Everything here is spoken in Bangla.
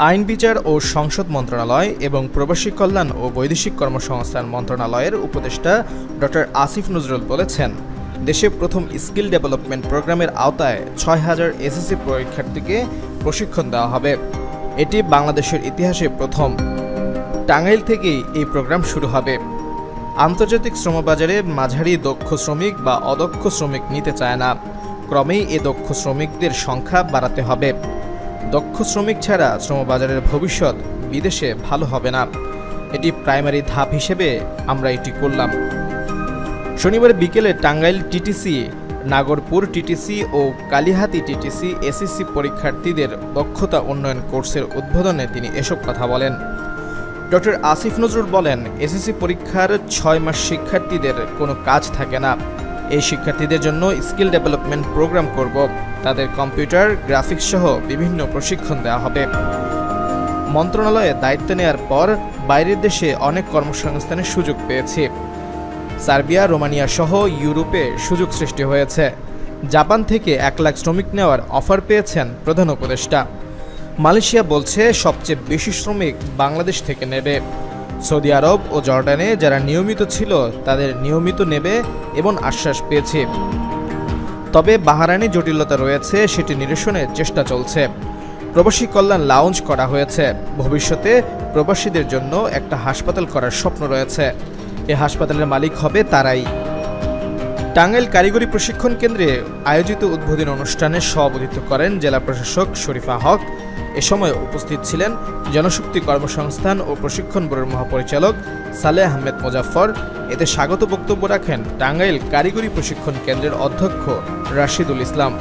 আইন বিচার ও সংসদ মন্ত্রণালয় এবং প্রবাসী কল্যাণ ও বৈদেশিক কর্মসংস্থান মন্ত্রণালয়ের উপদেষ্টা ডক্টর আসিফ নজরুল বলেছেন, দেশে প্রথম স্কিল ডেভেলপমেন্ট প্রোগ্রামের আওতায় ৬,০০০ এসএসসি পরীক্ষার্থীকে প্রশিক্ষণ দেওয়া হবে। এটি বাংলাদেশের ইতিহাসে প্রথম। টাঙ্গাইল থেকেই এই প্রোগ্রাম শুরু হবে। আন্তর্জাতিক শ্রমবাজারে মাঝারি দক্ষ শ্রমিক বা অদক্ষ শ্রমিক নিতে চায় না। ক্রমেই এ দক্ষ শ্রমিকদের সংখ্যা বাড়াতে হবে। দক্ষ শ্রমিক ছাড়া শ্রমবাজারের ভবিষ্যৎ বিদেশে ভালো হবে না। এটি প্রাইমারি ধাপ হিসেবে আমরা এটি করলাম। শনিবার বিকেলে টাঙ্গাইল টিটিসি, নাগরপুর টিটিসি ও কালিহাতী টিটিসি এসএসসি পরীক্ষার্থীদের দক্ষতা উন্নয়ন কোর্সের উদ্বোধনে তিনি এসব কথা বলেন। ডক্টর আসিফ নজরুল বলেন, এসএসসি পরীক্ষার ৬ মাস শিক্ষার্থীদের কোনো কাজ থাকে না। এই শিক্ষার্থীদের জন্য স্কিল ডেভেলপমেন্ট প্রোগ্রাম করব। তাদের কম্পিউটার, গ্রাফিক্স সহ বিভিন্ন প্রশিক্ষণ দেওয়া হবে। মন্ত্রণালয়ে দায়িত্ব নেওয়ার পর বাইরের দেশে অনেক কর্মসংস্থানের সুযোগ পেয়েছি। সার্বিয়া, রোমানিয়া সহ ইউরোপে সুযোগ সৃষ্টি হয়েছে। জাপান থেকে ১ লাখ শ্রমিক নেওয়ার অফার পেয়েছেন প্রধান উপদেষ্টা। মালয়েশিয়া বলছে সবচেয়ে বেশি শ্রমিক বাংলাদেশ থেকে নেবে। সৌদি আরব ও জর্ডানে যারা নিয়মিত ছিল তাদের নিয়মিত নেবে এমন আশ্বাস পেয়েছে। তবে বাহরাইনে জটিলতা রয়েছে, সেটি নিরসনের চেষ্টা চলছে। প্রবাসী কল্যাণ লাউঞ্জ করা হয়েছে। ভবিষ্যতে প্রবাসীদের জন্য একটা হাসপাতাল করার স্বপ্ন রয়েছে। এ হাসপাতালের মালিক হবে তারাই। টাঙ্গাইল কারিগরি প্রশিক্ষণ কেন্দ্রে আয়োজিত উদ্বোধনী অনুষ্ঠানে সভাপতিত্ব করেন জেলা প্রশাসক শরীফা হক। এ সময় উপস্থিত ছিলেন জনশক্তি কর্মসংস্থান ও প্রশিক্ষণ ব্যুরোর মহাপরিচালক সালেহ আহমেদ মোজাফফর। এতে স্বাগত বক্তব্য রাখেন টাঙ্গাইল কারিগরি প্রশিক্ষণ কেন্দ্রের অধ্যক্ষ রাশিদুল ইসলাম।